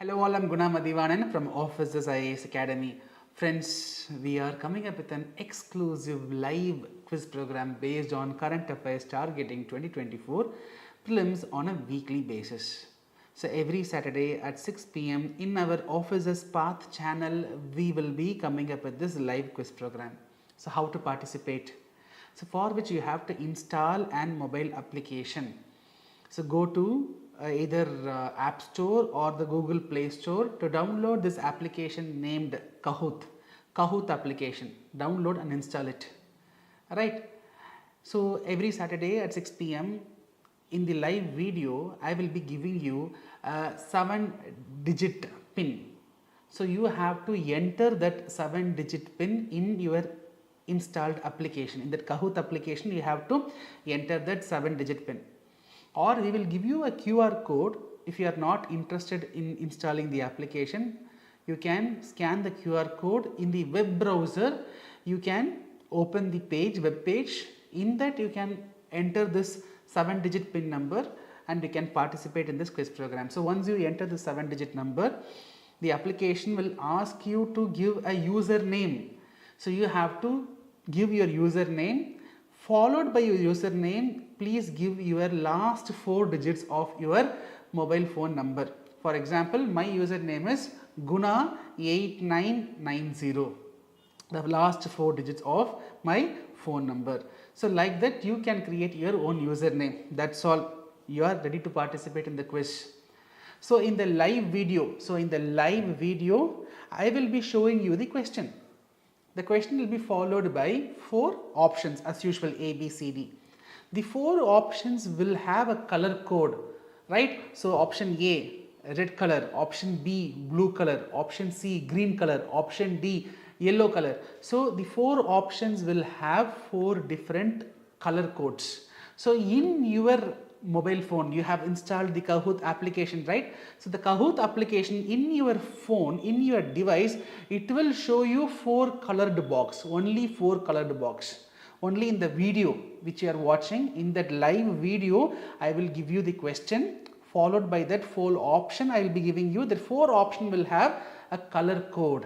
Hello all, I'm Guna Mathivanan from Officers IAS Academy. Friends, we are coming up with an exclusive live quiz program based on current affairs targeting 2024 prelims on a weekly basis. So every Saturday at 6 p.m. in our Officers Path channel, we will be coming up with this live quiz program. So how to participate? So for which you have to install an mobile application. So go to either App Store or the Google Play Store to download this application named Kahoot application. Download and install it. Right. So every Saturday at 6 p.m. in the live video, I will be giving you a 7-digit PIN. So you have to enter that 7-digit PIN in your installed application. In that Kahoot application, you have to enter that 7-digit PIN. Or we will give you a QR code. If you are not interested in installing the application, you can scan the QR code in the web browser. You can open the web page. In that you can enter this 7-digit PIN number and you can participate in this quiz program. So once you enter the 7-digit number, the application will ask you to give a username. So you have to give your username. Followed by your username, please give your last 4 digits of your mobile phone number. For example, my username is Guna8990, the last 4 digits of my phone number. So like that you can create your own username. That's all. You are ready to participate in the quiz. So in the live video, I will be showing you the question. The question will be followed by 4 options as usual, A, B, C, D. The 4 options will have a color code, right? So option A, red color, option B, blue color, option C, green color, option D, yellow color. So the 4 options will have 4 different color codes. So in your mobile phone, you have installed the Kahoot application, right? So the Kahoot application in your phone, in your device, it will show you 4 colored box, only 4 colored box. Only in the video which you are watching, in that live video, I will give you the question, followed by that 4 option I will be giving you. The 4 option will have a color code,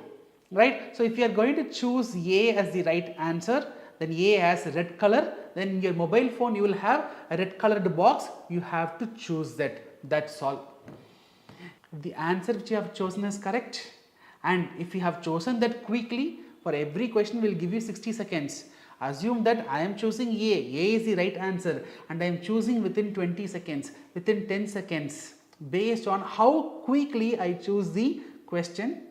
right? So if you are going to choose A as the right answer, then A has red color, then in your mobile phone you will have a red colored box. You have to choose that. That's all. If the answer which you have chosen is correct, and if you have chosen that quickly, for every question we will give you 60 seconds. Assume that I am choosing A is the right answer, and I am choosing within 20 seconds, within 10 seconds. Based on how quickly I choose the question,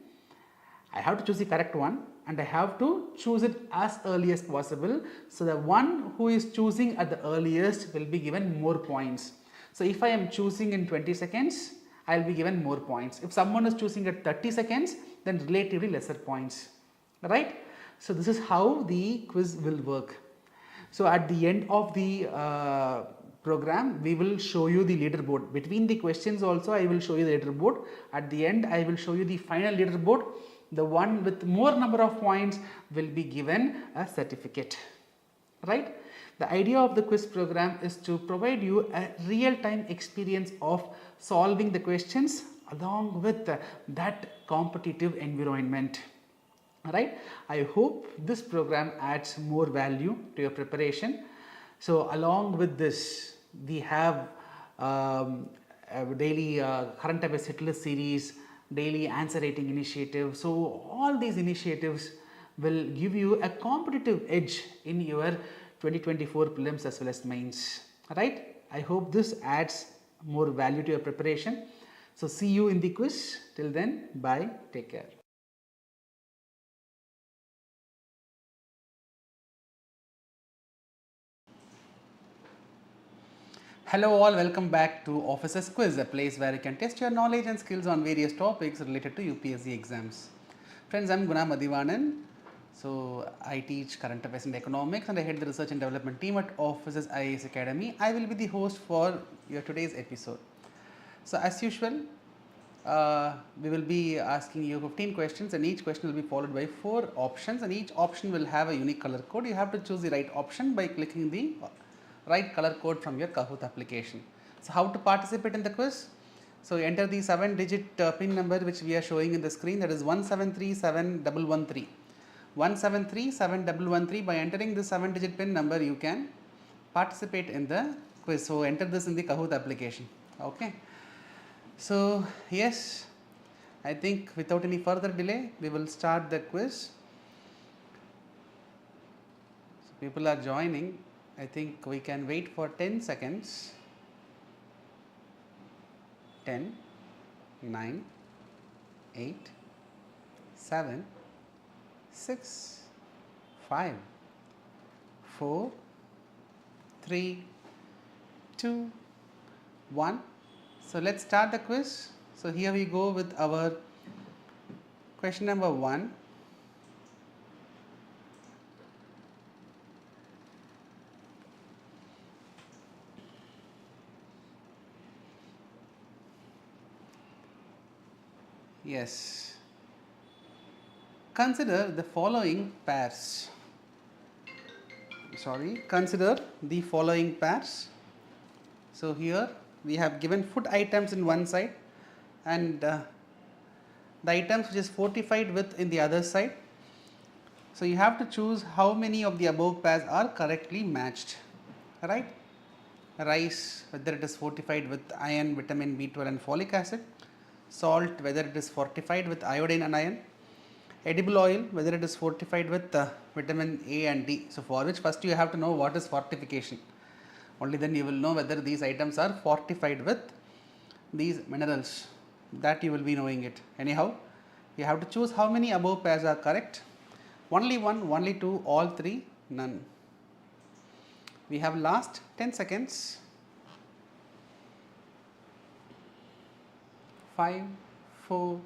I have to choose the correct one and I have to choose it as early as possible. So the one who is choosing at the earliest will be given more points. So if I am choosing in 20 seconds, I will be given more points. If someone is choosing at 30 seconds, then relatively lesser points, right? So this is how the quiz will work. So at the end of the program, we will show you the leaderboard. Between the questions also, I will show you the leaderboard. At the end, I will show you the final leaderboard. The one with more number of points will be given a certificate, right? The idea of the quiz program is to provide you a real-time experience of solving the questions along with that competitive environment, right? I hope this program adds more value to your preparation. So along with this, we have a daily current affairs hit list series, daily answer rating initiative. So all these initiatives will give you a competitive edge in your 2024 prelims as well as mains, right? I hope this adds more value to your preparation. So see you in the quiz. Till then, bye, take care. Hello all, welcome back to Officers Quiz, a place where you can test your knowledge and skills on various topics related to UPSC exams. Friends, I'm Guna Mathivanan. So I teach current affairs and economics and I head the research and development team at Officers IAS Academy. I will be the host for your today's episode. So as usual, we will be asking you 15 questions and each question will be followed by 4 options and each option will have a unique color code. You have to choose the right option by clicking the right color code from your Kahoot application. So how to participate in the quiz? So enter the 7-digit PIN number which we are showing in the screen, that is 173713. 173713. By entering this 7-digit PIN number, you can participate in the quiz. So enter this in the Kahoot application. Okay. So yes, I think without any further delay, we will start the quiz. So people are joining. I think we can wait for 10 seconds. 10, 9, 8, 7, 6, 5, 4, 3, 2, 1. So let's start the quiz. So here we go with our question number 1. Yes. Consider the following pairs. Consider the following pairs. So here we have given food items in one side and the items which is fortified with in the other side. So you have to choose how many of the above pairs are correctly matched, right? Rice, whether it is fortified with iron, vitamin B12 and folic acid. Salt, whether it is fortified with iodine and iron. Edible oil, whether it is fortified with vitamin A and D. So for which first you have to know what is fortification. Only then you will know whether these items are fortified with these minerals. That you will be knowing it. Anyhow, you have to choose how many above pairs are correct. Only one, only two, all three, none. We have last 10 seconds. 5, 4,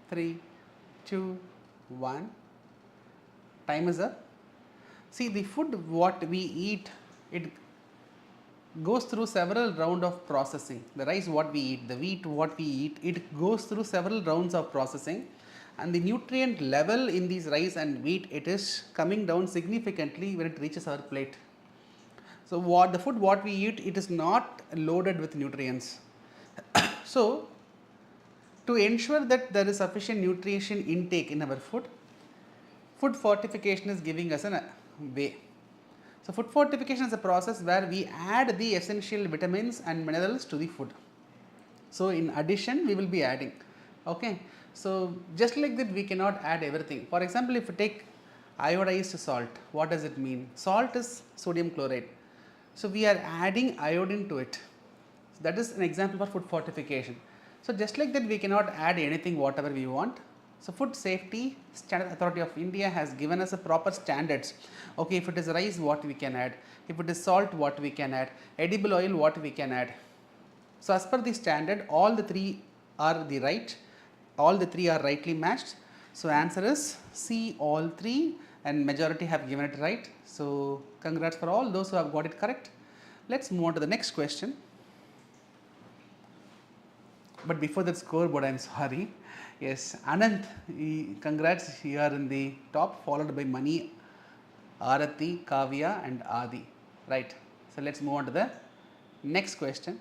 3, 2, 1. Time is up. See, the food what we eat, it goes through several rounds of processing. The rice what we eat, the wheat what we eat, it goes through several rounds of processing, and the nutrient level in these rice and wheat, it is coming down significantly when it reaches our plate. So what the food what we eat, it is not loaded with nutrients. So to ensure that there is sufficient nutrition intake in our food, food fortification is giving us a way. So food fortification is a process where we add the essential vitamins and minerals to the food. So in addition, we will be adding. Okay. So just like that, we cannot add everything. For example, if you take iodized salt, what does it mean? Salt is sodium chloride. So we are adding iodine to it. So that is an example for food fortification. So just like that, we cannot add anything whatever we want. So Food Safety Standard Authority of India has given us a proper standards. Okay, if it is rice, what we can add? If it is salt, what we can add? Edible oil, what we can add? So as per the standard, all the three are the right. All the three are rightly matched. So answer is C, all three, and majority have given it right. So congrats for all those who have got it correct. Let's move on to the next question. But before that scoreboard, I am sorry. Yes, Anand, congrats, you are in the top, followed by Mani, Arati, Kavya and Adi. Right. So let's move on to the next question.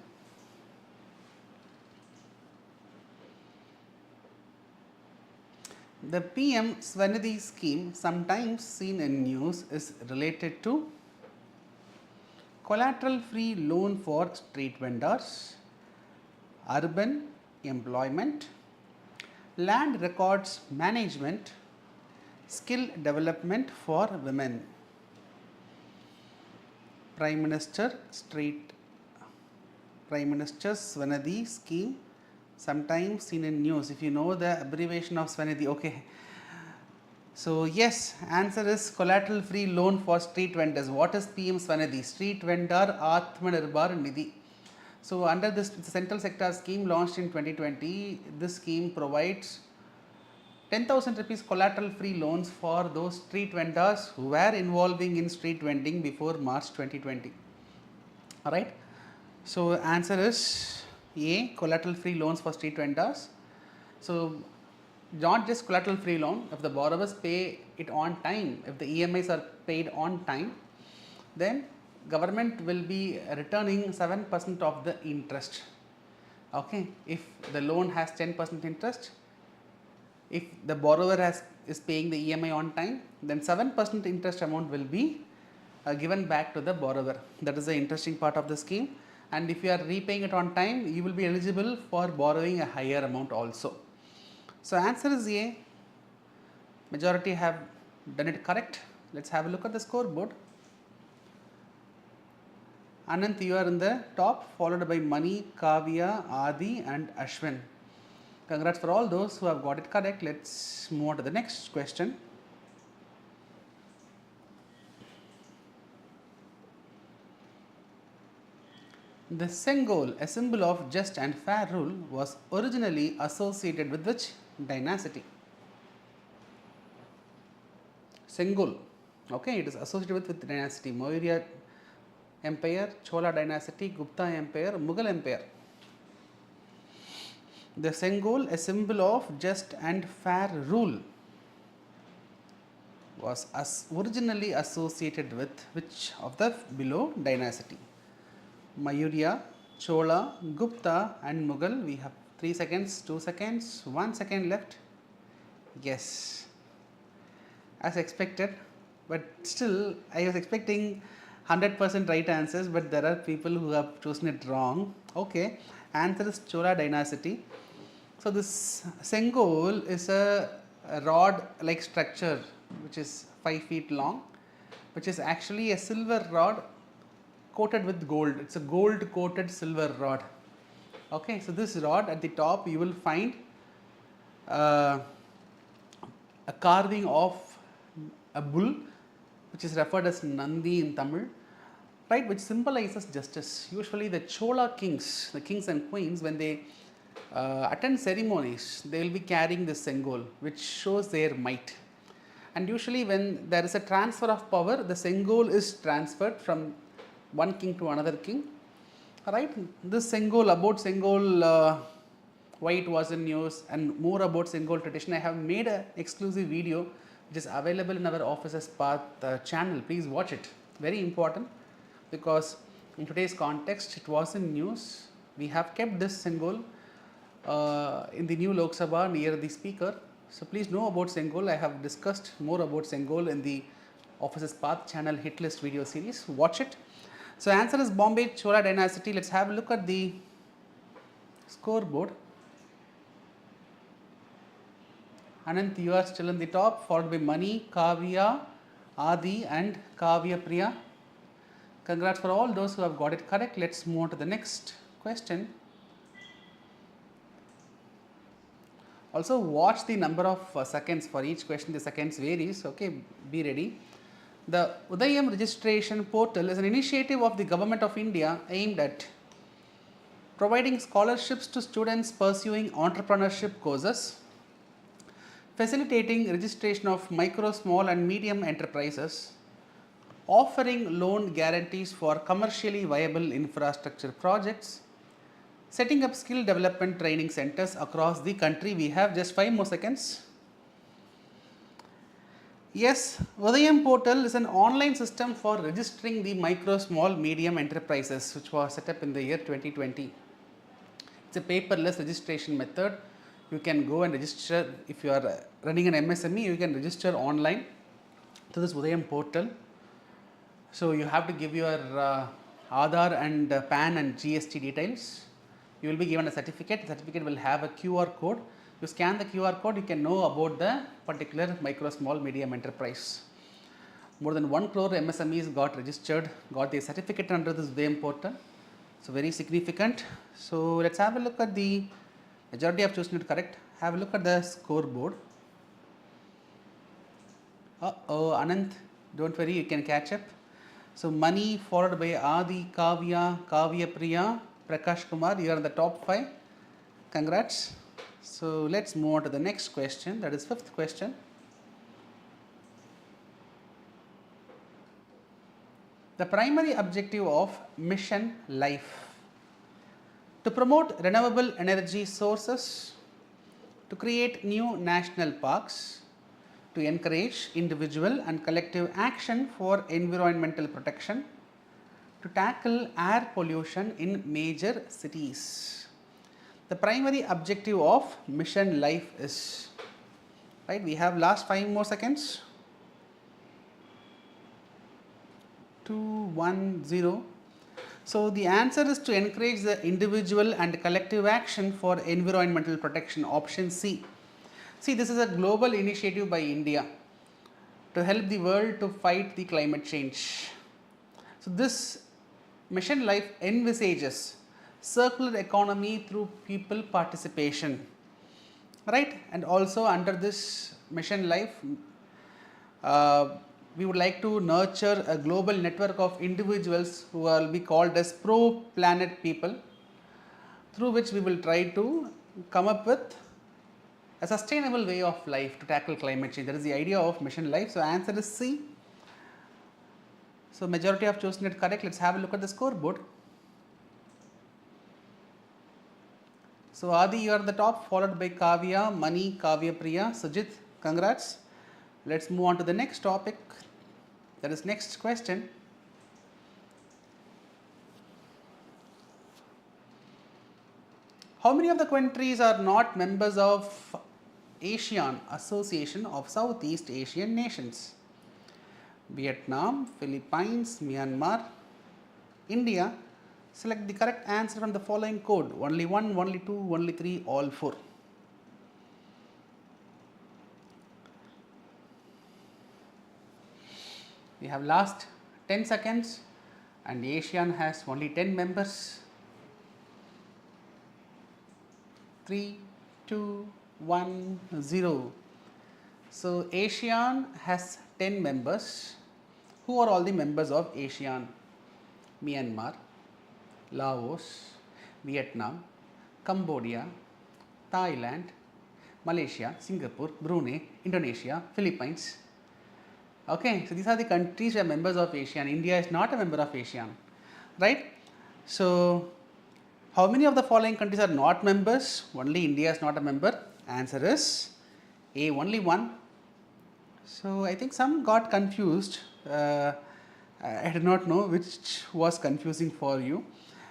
The PM Swanidhi scheme, sometimes seen in news, is related to collateral free loan for street vendors, urban employment, land records management, skill development for women. Prime Minister's Swanidhi scheme, sometimes seen in news. If you know the abbreviation of Swanidhi, okay. So yes, answer is collateral free loan for street vendors. What is PM Swanidhi? Street vendor Atmanirbhar Nidhi. So under this central sector scheme launched in 2020, this scheme provides 10,000 rupees collateral free loans for those street vendors who were involving in street vending before March 2020. Alright. So answer is A, collateral free loans for street vendors. So not just collateral free loan, if the borrowers pay it on time, if the EMIs are paid on time, then government will be returning 7% of the interest. Okay, if the loan has 10% interest, if the borrower is paying the EMI on time, then 7% interest amount will be given back to the borrower. That is the interesting part of the scheme. And if you are repaying it on time, you will be eligible for borrowing a higher amount also. So answer is A. Majority have done it correct. Let's have a look at the scoreboard. Anant, you are in the top, followed by Mani, Kavya, Adi and Ashwin. Congrats for all those who have got it correct. Let's move on to the next question. The Sengol, a symbol of just and fair rule, was originally associated with which dynasty? Sengol, okay, it is associated with dynasty. Maurya Empire, Chola dynasty, Gupta Empire, Mughal Empire. The Sengol, a symbol of just and fair rule, was originally associated with which of the below dynasty? Maurya, Chola, Gupta and Mughal. We have 3 seconds, 2 seconds, 1 second left. Yes, as expected, but still I was expecting 100% right answers, but there are people who have chosen it wrong. Okay, answer is Chola dynasty. So this Sengol is a rod like structure which is 5 feet long, which is actually a silver rod coated with gold. It's a gold coated silver rod. Okay, so this rod at the top you will find a carving of a bull, which is referred as Nandi in Tamil, right, which symbolizes justice. Usually the Chola kings, the kings and queens, when they attend ceremonies, they will be carrying this Sengol, which shows their might. And usually when there is a transfer of power, the Sengol is transferred from one king to another king, right. This Sengol, about Sengol, why it was in use and more about Sengol tradition, I have made an exclusive video which is available in our Officers Path channel. Please watch it. Very important, because in today's context it was in news. We have kept this Sengol in the new Lok Sabha near the speaker. So please know about Sengol. I have discussed more about Sengol in the Officers Path channel hit list video series. Watch it. So answer is Bombay Chola dynasty. Let's have a look at the scoreboard. Anant, you are still in the top, followed by Mani, Kavya, Adi and Kavya Priya. Congrats for all those who have got it correct. Let's move on to the next question. Also watch the number of seconds for each question. The seconds varies. Okay, be ready. The Udayam registration portal is an initiative of the Government of India aimed at providing scholarships to students pursuing entrepreneurship courses, facilitating registration of micro, small and medium enterprises, offering loan guarantees for commercially viable infrastructure projects, setting up skill development training centers across the country. We have just 5 more seconds. Yes, Udayam portal is an online system for registering the micro, small, medium enterprises, which was set up in the year 2020. It's a paperless registration method. You can go and register. If you are running an MSME, you can register online to this Udayam portal. So you have to give your Aadhaar and PAN and GST details. You will be given a certificate. The certificate will have a QR code. You scan the QR code, you can know about the particular micro, small, medium enterprise. More than 1 crore MSMEs got registered, got their certificate under this Udayam portal. So very significant. So let's have a look at the majority have chosen it correct. Have a look at the scoreboard. Anant, don't worry, you can catch up. So Mani followed by Adi, Kavya, Kavya Priya, Prakash Kumar, you are in the top 5. Congrats. So let's move on to the next question, that is 5th question. The primary objective of Mission Life: to promote renewable energy sources, to create new national parks, to encourage individual and collective action for environmental protection, to tackle air pollution in major cities. the primary objective of mission life is? Right, we have last 5 more seconds. 2, 1, 0. So the answer is to encourage the individual and collective action for environmental protection, option C. See, this is a global initiative by India to help the world to fight the climate change. So this mission life envisages circular economy through people participation, right? And also under this mission life, we would like to nurture a global network of individuals who will be called as pro-planet people, through which we will try to come up with a sustainable way of life to tackle climate change. That is the idea of mission life. So answer is C. So majority have chosen it correct. Let's have a look at the scoreboard. So Adi, you are the top, followed by Kavya, Mani, Kavya Priya, Sujit. Congrats. Let's move on to the next topic. That is next question. How many of the countries are not members of ASEAN, Association of Southeast Asian Nations? Vietnam, Philippines, Myanmar, India. Select the correct answer from the following code. Only 1, only 2, only 3, all 4. We have last 10 seconds and ASEAN has only 10 members. 3, 2, 1, 0. So ASEAN has 10 members. Who are all the members of ASEAN? Myanmar, Laos, Vietnam, Cambodia, Thailand, Malaysia, Singapore, Brunei, Indonesia, Philippines. Okay, so these are the countries that are members of ASEAN. India is not a member of ASEAN, right? So how many of the following countries are not members? Only India is not a member. Answer is A, only 1. So I think some got confused. I did not know which was confusing for you.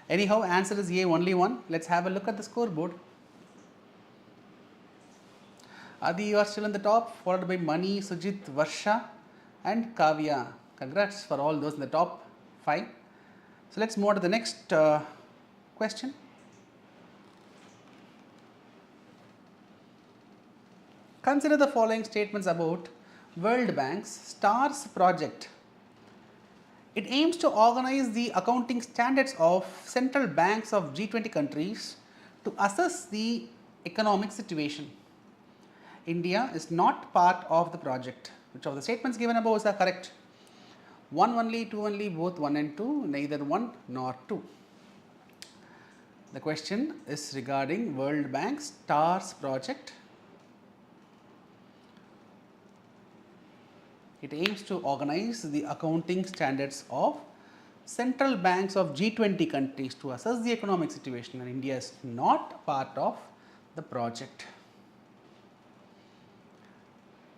Anyhow, answer is A, only 1. Let's have a look at the scoreboard. Adi, you are still on the top, followed by Mani, Sujit, Varsha and Kavya. Congrats for all those in the top 5. So let's move on to the next question. Consider the following statements about World Bank's STARS project. It aims to organize the accounting standards of central banks of G20 countries to assess the economic situation. India is not part of the project. Which of the statements given above are correct? 1 only, 2 only, both 1 and 2, neither 1 nor 2. The question is regarding World Bank's STARS project. It aims to organize the accounting standards of central banks of G20 countries to assess the economic situation, and India is not part of the project.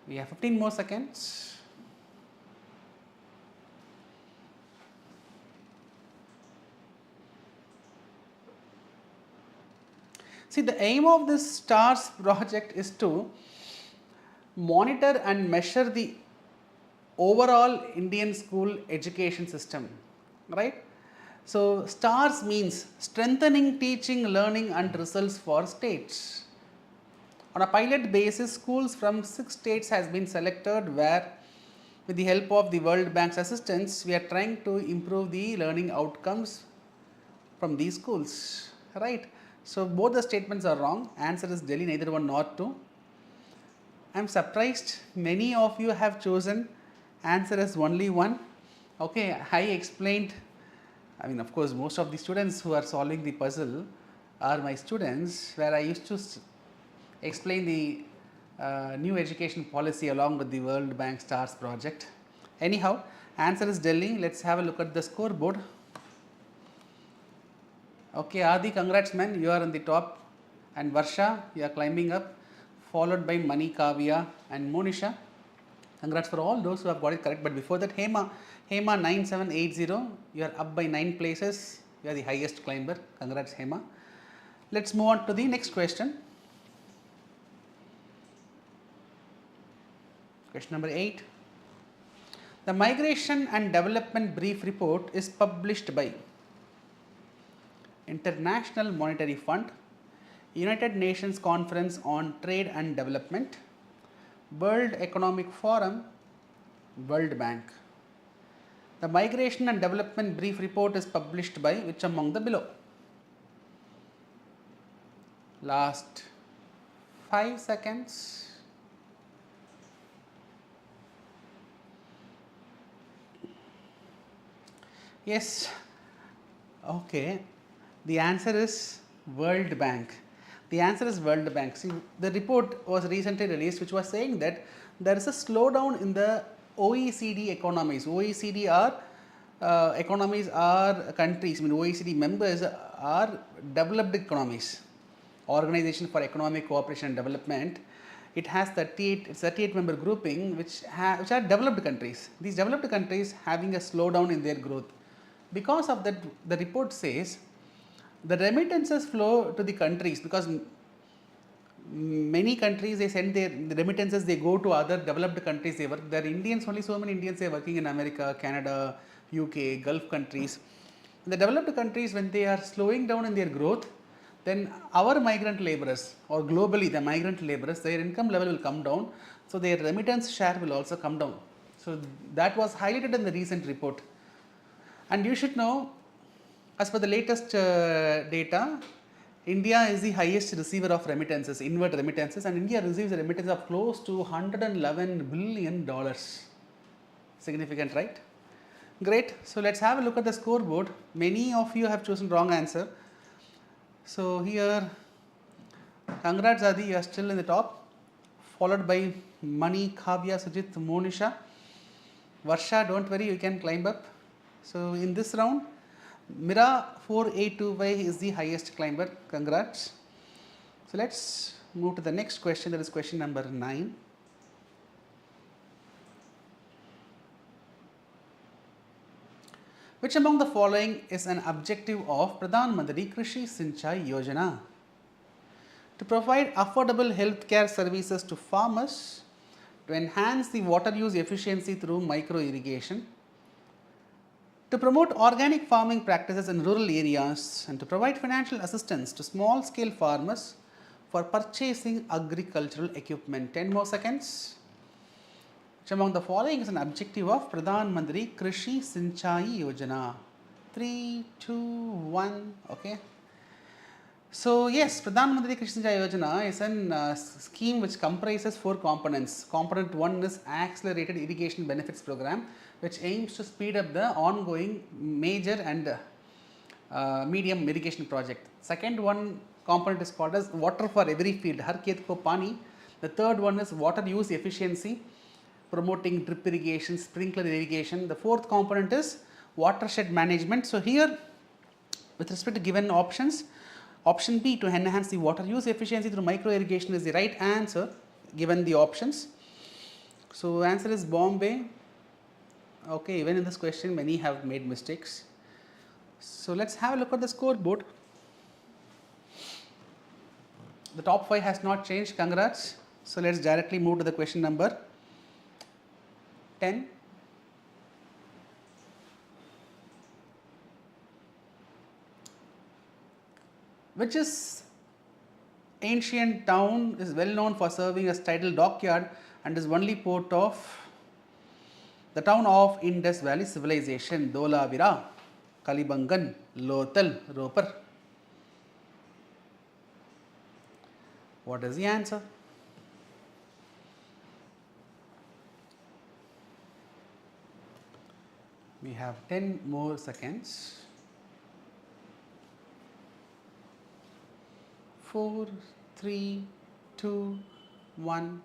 We have 15 more seconds. See, the aim of this STARS project is to monitor and measure the overall Indian school education system, right? So STARS means strengthening teaching, learning and results for states. On a pilot basis, schools from 6 states has been selected where, with the help of the World Bank's assistance, we are trying to improve the learning outcomes from these schools, right? So both the statements are wrong. Answer is Delhi, neither 1 nor 2. I am surprised many of you have chosen answer is only 1. Okay, I explained, I mean, of course, most of the students who are solving the puzzle are my students, where I used to explain the new education policy along with the World Bank STARS project. Anyhow, answer is Delhi. Let's have a look at the scoreboard. Okay, Adi, congrats man, you are on the top, and Varsha, you are climbing up, followed by Mani, Kavya and Monisha. Congrats for all those who have got it correct. But before that, Hema 9780, you are up by 9 places. You are the highest climber. Congrats, Hema. Let's move on to the next question. Question number 8. The Migration and Development Brief Report is published by International Monetary Fund, United Nations Conference on Trade and Development, World Economic Forum, World Bank. The Migration and Development Brief Report is published by which among the below? Last 5 seconds. Yes, okay. The answer is World Bank. The answer is World Bank. See, the report was recently released which was saying that there is a slowdown in the OECD economies. OECD are economies are countries, I mean OECD members are developed economies. Organization for Economic Cooperation and Development. It has 38 member grouping which are developed countries. These developed countries having a slowdown in their growth. Because of that, the report says the remittances flow to the countries because many countries they send the remittances, they go to other developed countries, they work. There are Indians, only so many Indians are working in America, Canada, UK, Gulf countries. The developed countries, when they are slowing down in their growth, then our migrant laborers or globally the migrant laborers, their income level will come down. So their remittance share will also come down. So that was highlighted in the recent report. And you should know, as per the latest data, India is the highest receiver of remittances, inward remittances, and India receives a remittance of close to $111 billion. Significant, right? Great. So let's have a look at the scoreboard. Many of you have chosen wrong answer. So here, congrats Adi, you are still in the top, followed by Mani, Kavya, Sujit, Monisha. Varsha, don't worry, you can climb up. So in this round, Mira 482Y is the highest climber. Congrats. So let's move to the next question. That is question number 9. Which among the following is an objective of Pradhan Mantri Krishi Sinchai Yojana? To provide affordable healthcare services to farmers, to enhance the water use efficiency through micro irrigation, to promote organic farming practices in rural areas, and to provide financial assistance to small scale farmers for purchasing agricultural equipment. 10 more seconds. Which among the following is an objective of Pradhan Mantri Krishi Sinchai Yojana? 3, 2, 1. Okay. So yes, Pradhan Mantri Krishi Sinchai Yojana is a scheme which comprises 4 components. Component 1 is Accelerated Irrigation Benefits Program, which aims to speed up the ongoing major and medium irrigation project. Second one component is called as Water for Every Field, Har Khet Ko Pani. The third one is Water Use Efficiency, promoting drip irrigation, sprinkler irrigation. The fourth component is Watershed Management. So here, with respect to given options, option B, to enhance the water use efficiency through micro irrigation, is the right answer given the options. So answer is Bombay. Okay, even in this question many have made mistakes. So let's have a look at the scoreboard. The top 5 has not changed. Congrats. So let's directly move to the question number 10. Which is ancient town is well known for serving as tidal dockyard and is only port of the town of Indus Valley civilization? Dholavira, Kalibangan, Lothal, Ropar. What is the answer? We have 10 more seconds. 4, 3, 2, 1.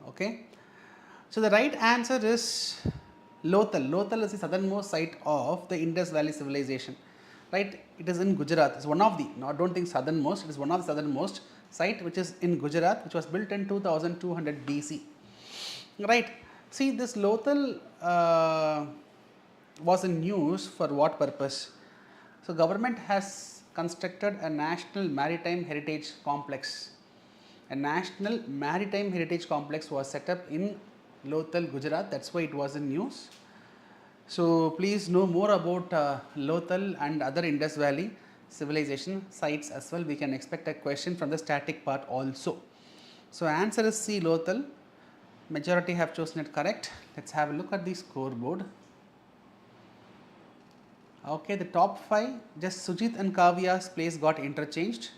Okay. So the right answer is Lothal. Lothal is the southernmost site of the Indus Valley civilization. Right? It is in Gujarat. It's one of the, no, I don't think southernmost, it is one of the southernmost site which is in Gujarat, which was built in 2200 BC. Right. See, this Lothal was in news for what purpose? So government has constructed a national maritime heritage complex? A national maritime heritage complex was set up in Lothal, Gujarat. That's why it was in news. So please know more about Lothal and other Indus Valley civilization sites as well. We can expect a question from the static part also. So answer is C, Lothal. Majority have chosen it correct. Let's have a look at the scoreboard. Okay, the top 5, just Sujit and Kavya's place got interchanged.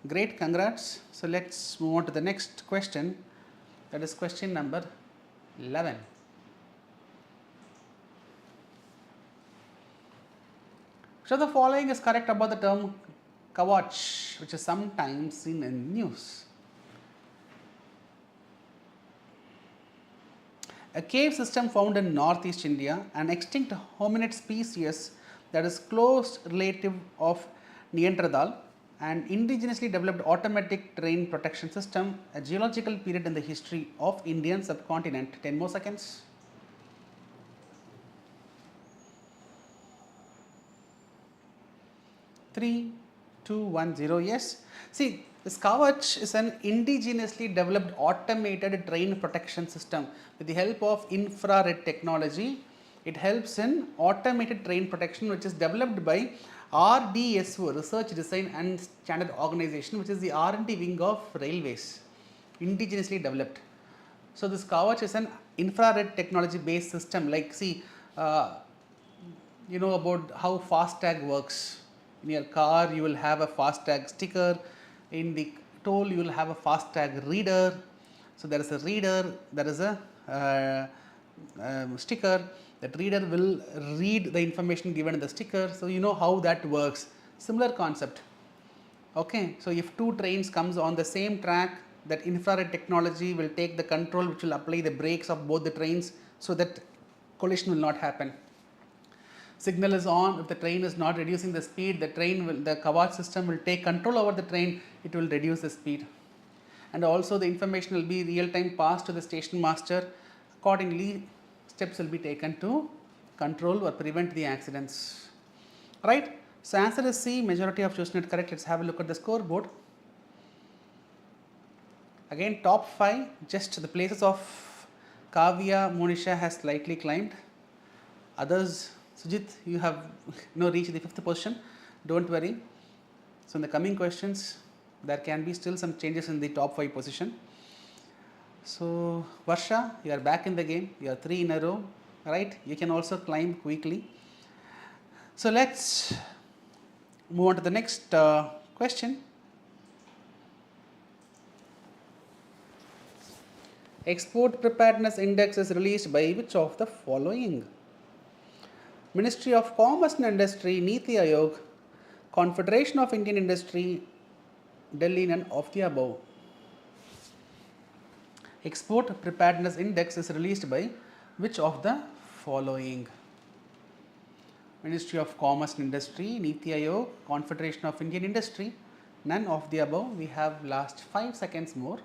Great, congrats. So let's move on to the next question. That is question number 11. So the following is correct about the term kavach, which is sometimes seen in news. A cave system found in northeast India, an extinct hominid species that is close relative of Neanderthal, an indigenously developed automatic terrain protection system, a geological period in the history of Indian subcontinent. 10 more seconds. Three, two, 1, 0. Yes. See, this kavach is an indigenously developed automated terrain protection system with the help of infrared technology. It helps in automated terrain protection, which is developed by RDSO, Research Design and Standard Organization, which is the R&D wing of railways, indigenously developed. So this kavach is an infrared technology based system. Like, see, you know about how FASTag works. In your car, you will have a FASTag sticker. In the toll, you will have a FASTag reader. So there is a reader, there is a sticker. That reader will read the information given in the sticker. So you know how that works. Similar concept. Okay. So if two trains comes on the same track, that infrared technology will take the control, which will apply the brakes of both the trains, so that collision will not happen. Signal is on. If the train is not reducing the speed, the kavach system will take control over the train. It will reduce the speed, and also the information will be real time passed to the station master. Accordingly, steps will be taken to control or prevent the accidents. Right? So answer is C. Majority have chosen it correct. Let's have a look at the scoreboard. Again, top 5. Just the places of Kavya, Monisha has slightly climbed. Others, Sujit, you have reached the 5th position. Don't worry. So in the coming questions, there can be still some changes in the top 5 position. So Varsha, you are back in the game. You are 3 in a row, right? You can also climb quickly. So let's move on to the next question. Export Preparedness Index is released by which of the following? Ministry of Commerce and Industry, Niti Aayog, Confederation of Indian Industry, Delhi, none of the above. Export Preparedness Index is released by which of the following? Ministry of Commerce and Industry, Niti Aayog, Confederation of Indian Industry, none of the above. We have last 5 seconds more.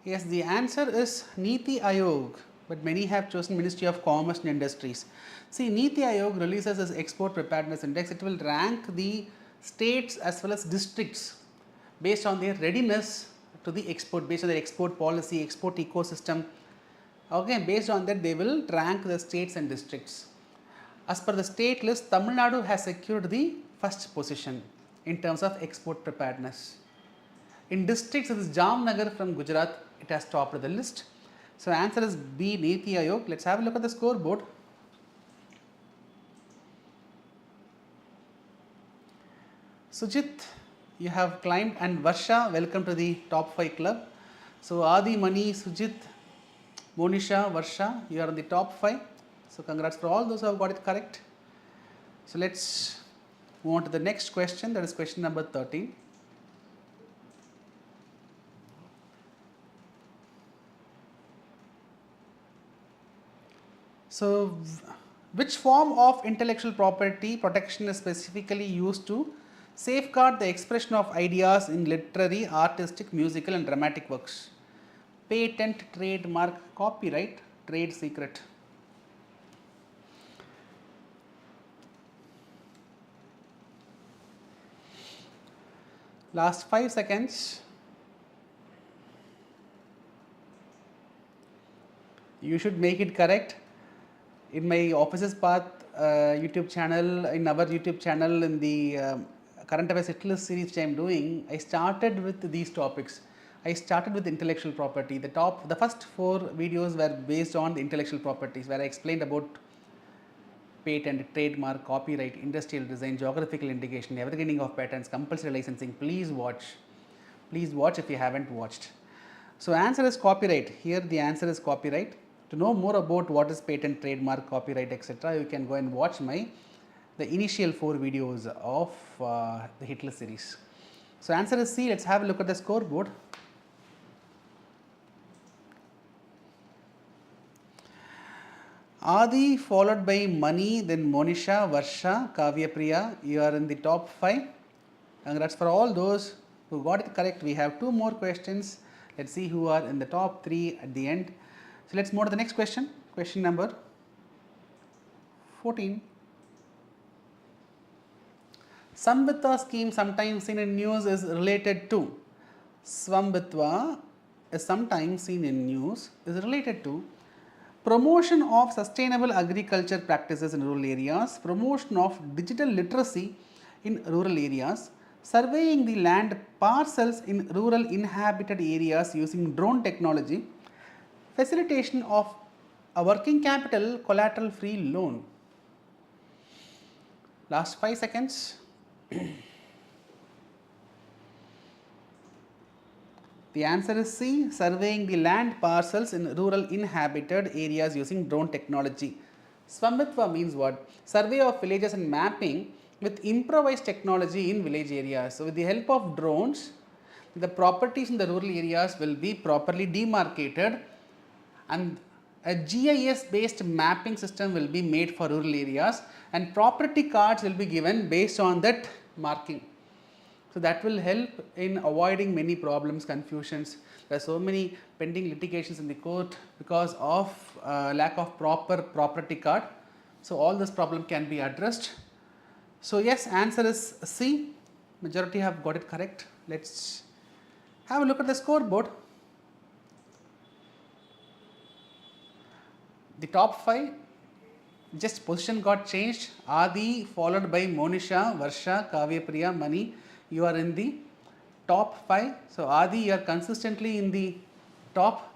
Yes, the answer is Niti Aayog, but many have chosen Ministry of Commerce and Industries. See, Niti Aayog releases its Export Preparedness Index. It will rank the states as well as districts based on their readiness to the export, based on their export policy, export ecosystem. Okay, based on that, they will rank the states and districts. As per the state list, Tamil Nadu has secured the first position in terms of export preparedness. In districts, it is Jamnagar from Gujarat. It has topped the list. So answer is B, Niti Aayog. Let's have a look at the scoreboard. Sujit, you have climbed, and Varsha, welcome to the top 5 club. So Adi, Mani, Sujit, Monisha, Varsha, you are in the top 5. So congrats for all those who have got it correct. So let's move on to the next question. That is question number 13. So which form of intellectual property protection is specifically used to safeguard the expression of ideas in literary, artistic, musical and dramatic works? Patent, trademark, copyright, trade secret. Last 5 seconds. You should make it correct. In my Officers Path YouTube channel, in our YouTube channel, in the current affairs hit list series which I am doing, I started with these topics. I started with intellectual property. The first 4 videos were based on the intellectual properties, where I explained about patent, trademark, copyright, industrial design, geographical indication, evergreening of patents, compulsory licensing. Please watch if you haven't watched. So answer is copyright. Here the answer is copyright. To know more about what is patent, trademark, copyright, etc., you can go and watch the initial 4 videos of the hit list series. So answer is C. Let's have a look at the scoreboard. Adi followed by Mani, then Monisha, Varsha, Kavya Priya. You are in the top 5. Congrats for all those who got it correct. We have 2 more questions. Let's see who are in the top 3 at the end. So let's move to the next question. Question number 14. Samvitva scheme, sometimes seen in news, is related to. Samvitva is sometimes seen in news, is related to promotion of sustainable agriculture practices in rural areas, promotion of digital literacy in rural areas, surveying the land parcels in rural inhabited areas using drone technology, facilitation of a working capital collateral free loan. Last 5 seconds. The answer is C, surveying the land parcels in rural inhabited areas using drone technology. Swamvitva means what? Survey of villages and mapping with improvised technology in village areas. So with the help of drones, the properties in the rural areas will be properly demarcated, and a GIS based mapping system will be made for rural areas, and property cards will be given based on that marking. So that will help in avoiding many problems, confusions. There are so many pending litigations in the court because of lack of proper property card. So all this problem can be addressed. So yes, answer is C. Majority have got it correct. Let's have a look at the scoreboard. The top 5, just position got changed. Adi followed by Monisha, Varsha, Kavya Priya, Mani. You are in the top 5. So Adi, you are consistently in the top.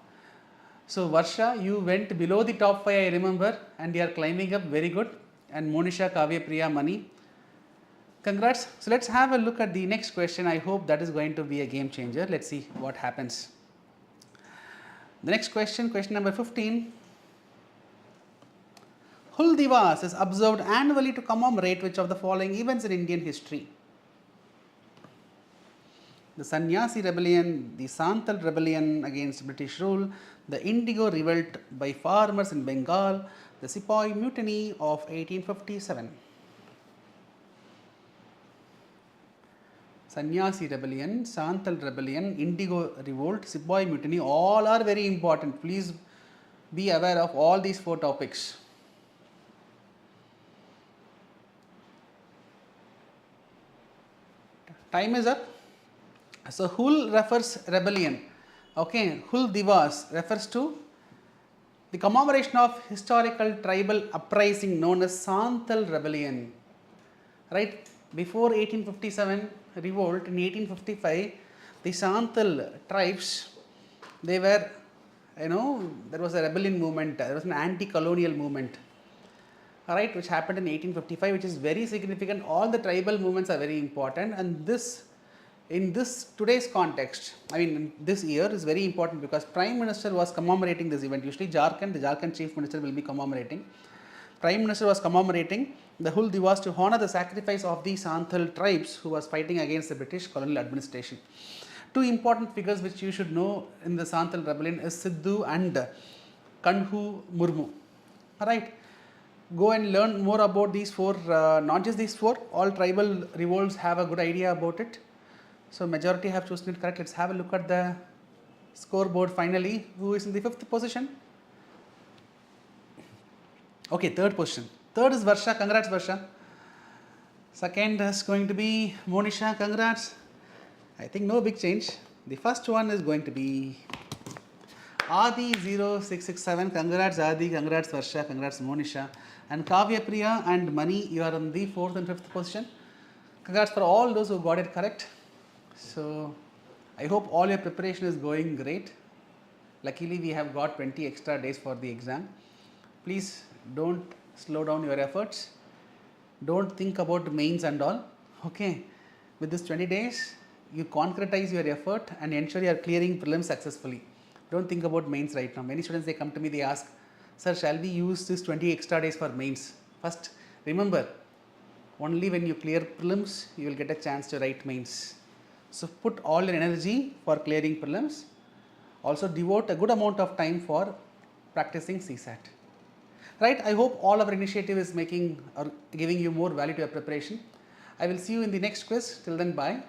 So Varsha, you went below the top 5, I remember, and you are climbing up, very good. And Monisha, Kavya Priya, Mani. Congrats. So let's have a look at the next question. I hope that is going to be a game changer. Let's see what happens. The next question, question number 15. Hul Divas is observed annually to commemorate which of the following events in Indian history? The Sannyasi rebellion, the Santal rebellion against British rule, the Indigo revolt by farmers in Bengal, the Sepoy mutiny of 1857. Sannyasi rebellion, Santal rebellion, Indigo revolt, Sepoy mutiny, all are very important. Please be aware of all these 4 topics. Time is up. So Hul refers rebellion. Okay, Hul Divas refers to the commemoration of historical tribal uprising known as Santal rebellion. Right? Before 1857 revolt, in 1855, the Santal tribes, they were, there was a rebellion movement, there was an anti-colonial movement. Right, which happened in 1855, which is very significant. All the tribal movements are very important, and in today's context, this year is very important because Prime Minister was commemorating this event. Usually the Jharkhand Chief Minister will be commemorating. Prime Minister was commemorating the Hul Divas to honor the sacrifice of the Santhal tribes who was fighting against the British colonial administration. 2 important figures which you should know in the Santhal rebellion is Sidhu and Kanhu Murmu. Alright. Go and learn more about these 4, not just these 4, all tribal revolts have a good idea about it. So majority have chosen it correct. Let's have a look at the scoreboard finally. Who is in the 5th position? Okay, 3rd position. 3rd is Varsha. Congrats, Varsha. 2nd is going to be Monisha. Congrats. I think no big change. The first one is going to be Adi0667. Congrats Adi, congrats Varsha, congrats Monisha. And Kavya Priya and Mani, you are on the 4th and 5th position. Congrats for all those who got it correct. So I hope all your preparation is going great. Luckily we have got 20 extra days for the exam. Please don't slow down your efforts. Don't think about mains and all. Okay. With this 20 days, you concretize your effort and ensure you are clearing prelims successfully. Don't think about mains right now. Many students, they come to me, they ask, sir, shall we use this 20 extra days for mains? First, remember, only when you clear prelims, you will get a chance to write mains. So put all your energy for clearing prelims. Also devote a good amount of time for practicing CSAT. Right, I hope all our initiative is making or giving you more value to your preparation. I will see you in the next quiz. Till then, bye.